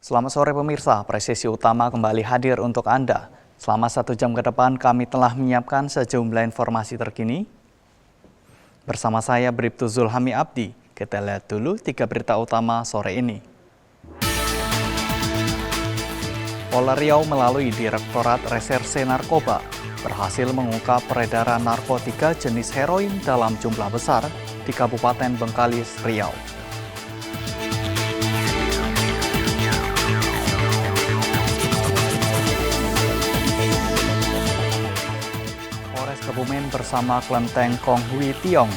Selamat sore pemirsa, presisi utama kembali hadir untuk Anda. Selama 1 jam ke depan kami telah menyiapkan sejumlah informasi terkini. Bersama saya Bribtu Zulhami Abdi, kita lihat dulu 3 berita utama sore ini. Polda Riau melalui Direktorat Reserse Narkoba berhasil mengungkap peredaran narkotika jenis heroin dalam jumlah besar di Kabupaten Bengkalis, Riau. Polres Kebumen bersama Kelenteng Kong Hui Tiong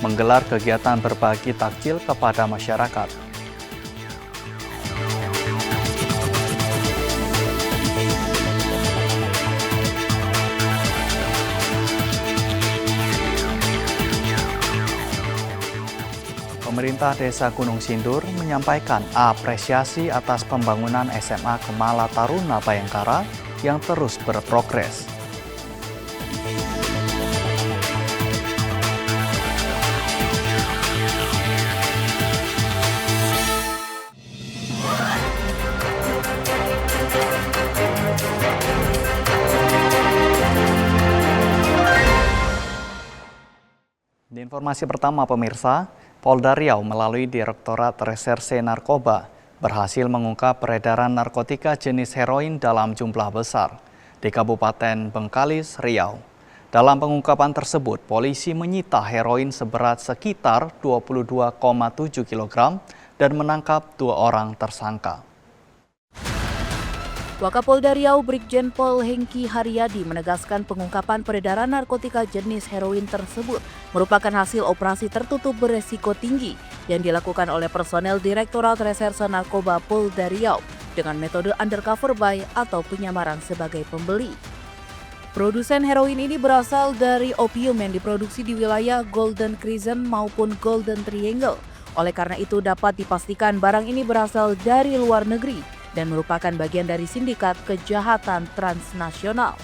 menggelar kegiatan berbagi takjil kepada masyarakat. Pemerintah Desa Gunung Sindur menyampaikan apresiasi atas pembangunan SMA Kemala Taruna Bayangkara yang terus berprogres. Di informasi pertama pemirsa, Polda Riau melalui Direktorat Reserse Narkoba berhasil mengungkap peredaran narkotika jenis heroin dalam jumlah besar di Kabupaten Bengkalis, Riau. Dalam pengungkapan tersebut, polisi menyita heroin seberat sekitar 22,7 kg dan menangkap 2 orang tersangka. Wakapolda Riau Brigjen Pol Hengki Haryadi menegaskan pengungkapan peredaran narkotika jenis heroin tersebut merupakan hasil operasi tertutup beresiko tinggi yang dilakukan oleh personel Direktorat Reserse Narkoba Polda Riau dengan metode undercover buy atau penyamaran sebagai pembeli. Produsen heroin ini berasal dari opium yang diproduksi di wilayah Golden Crescent maupun Golden Triangle. Oleh karena itu dapat dipastikan barang ini berasal dari luar negeri dan merupakan bagian dari sindikat kejahatan transnasional.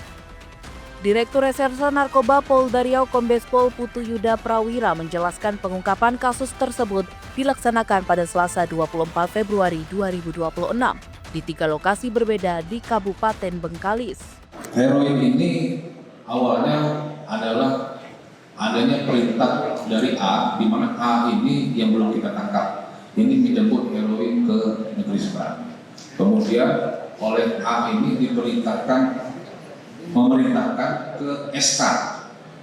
Direktur Reserse Narkoba Polda Riau Kombes Pol Putu Yuda Prawira menjelaskan pengungkapan kasus tersebut dilaksanakan pada Selasa 24 Februari 2026 di 3 lokasi berbeda di Kabupaten Bengkalis. Heroin ini awalnya adalah adanya perintah dari A, di mana A ini yang belum kita tangkap. Ini menjemput heroin ke negeri seberang. Kemudian oleh A ini memerintahkan ke SK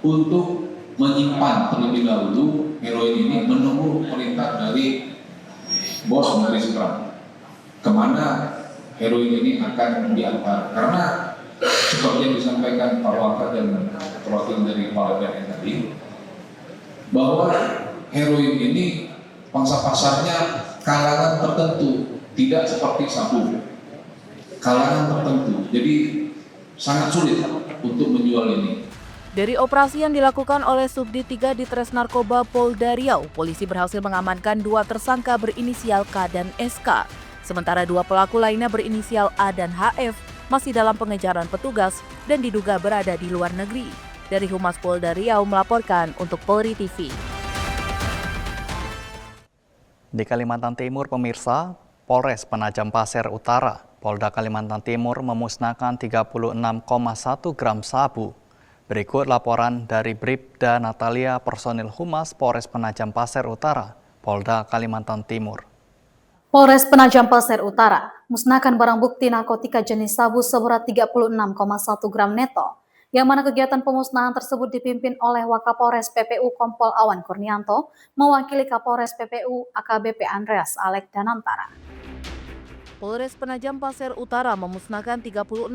untuk menyimpan terlebih dahulu heroin ini menunggu perintah dari bos negeri seberang kemana heroin ini akan diantar. Karena seperti yang disampaikan Pak Wakil dan perwakilan dari Kepala BNN tadi, bahwa heroin ini pangsa pasarnya kalangan tertentu, tidak seperti sabu, kalangan tertentu, jadi sangat sulit untuk menjual ini. Dari operasi yang dilakukan oleh Subdit 3 Ditres Narkoba Polda Riau, polisi berhasil mengamankan 2 tersangka berinisial K dan SK. Sementara 2 pelaku lainnya berinisial A dan HF masih dalam pengejaran petugas dan diduga berada di luar negeri. Dari Humas Polda Riau melaporkan untuk Polri TV. Di Kalimantan Timur pemirsa, Polres Penajam Pasir Utara, Polda Kalimantan Timur memusnahkan 36,1 gram sabu. Berikut laporan dari Bribda Natalia personil Humas Polres Penajam Pasir Utara, Polda Kalimantan Timur. Polres Penajam Pasir Utara musnahkan barang bukti narkotika jenis sabu seberat 36,1 gram neto, yang mana kegiatan pemusnahan tersebut dipimpin oleh Wakapolres PPU Kompol Awan Kurnianto mewakili Kapolres PPU AKBP Andreas Alek Danantara. Polres Penajam Pasir Utara memusnahkan 36,1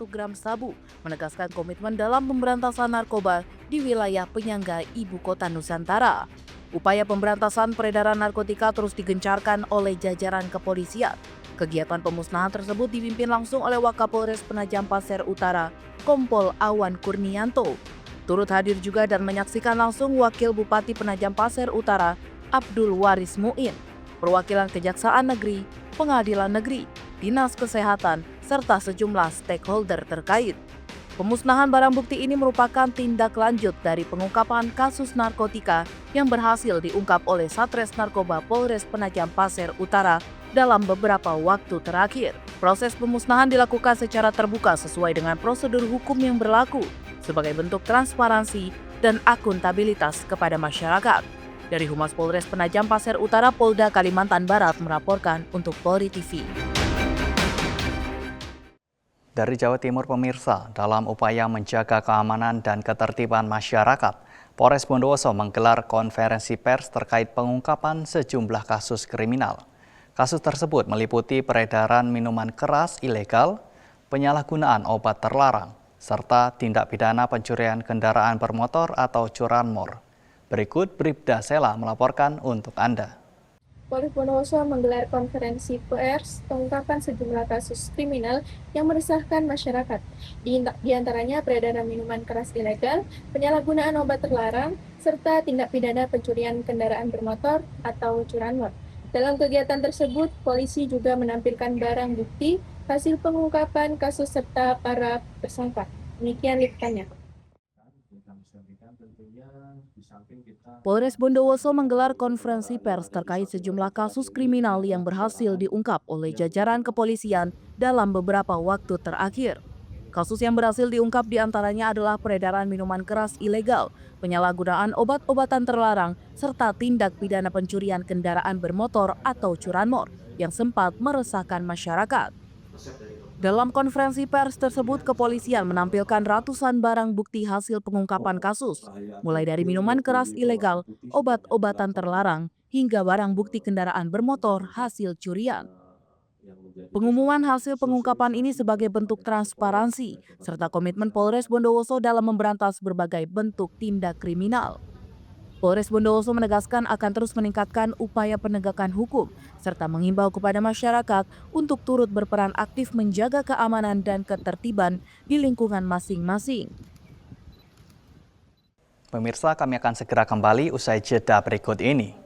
gram sabu, menegaskan komitmen dalam pemberantasan narkoba di wilayah penyangga Ibu Kota Nusantara. Upaya pemberantasan peredaran narkotika terus digencarkan oleh jajaran kepolisian. Kegiatan pemusnahan tersebut dipimpin langsung oleh Wakapolres Penajam Pasir Utara, Kompol Awan Kurnianto. Turut hadir juga dan menyaksikan langsung Wakil Bupati Penajam Pasir Utara, Abdul Waris Muin, perwakilan Kejaksaan Negeri, Pengadilan Negeri, Dinas Kesehatan, serta sejumlah stakeholder terkait. Pemusnahan barang bukti ini merupakan tindak lanjut dari pengungkapan kasus narkotika yang berhasil diungkap oleh Satres Narkoba Polres Penajam Pasir Utara, dalam beberapa waktu terakhir. Proses pemusnahan dilakukan secara terbuka sesuai dengan prosedur hukum yang berlaku sebagai bentuk transparansi dan akuntabilitas kepada masyarakat. Dari Humas Polres Penajam Pasir Utara, Polda Kalimantan Barat melaporkan untuk Polri TV. Dari Jawa Timur pemirsa, dalam upaya menjaga keamanan dan ketertiban masyarakat, Polres Bondowoso menggelar konferensi pers terkait pengungkapan sejumlah kasus kriminal. Kasus tersebut meliputi peredaran minuman keras ilegal, penyalahgunaan obat terlarang, serta tindak pidana pencurian kendaraan bermotor atau curanmor. Berikut Bribda Sela melaporkan untuk Anda. Polres Bondowoso menggelar konferensi pers pengungkapan sejumlah kasus kriminal yang meresahkan masyarakat. Di antaranya peredaran minuman keras ilegal, penyalahgunaan obat terlarang, serta tindak pidana pencurian kendaraan bermotor atau curanmor. Dalam kegiatan tersebut, polisi juga menampilkan barang bukti hasil pengungkapan kasus serta para tersangka. Demikian liputannya. Polres Bondowoso menggelar konferensi pers terkait sejumlah kasus kriminal yang berhasil diungkap oleh jajaran kepolisian dalam beberapa waktu terakhir. Kasus yang berhasil diungkap diantaranya adalah peredaran minuman keras ilegal, penyalahgunaan obat-obatan terlarang, serta tindak pidana pencurian kendaraan bermotor atau curanmor yang sempat meresahkan masyarakat. Dalam konferensi pers tersebut, kepolisian menampilkan ratusan barang bukti hasil pengungkapan kasus, mulai dari minuman keras ilegal, obat-obatan terlarang, hingga barang bukti kendaraan bermotor hasil curian. Pengumuman hasil pengungkapan ini sebagai bentuk transparansi, serta komitmen Polres Bondowoso dalam memberantas berbagai bentuk tindak kriminal. Polres Bondowoso menegaskan akan terus meningkatkan upaya penegakan hukum, serta mengimbau kepada masyarakat untuk turut berperan aktif menjaga keamanan dan ketertiban di lingkungan masing-masing. Pemirsa, kami akan segera kembali usai jeda berikut ini.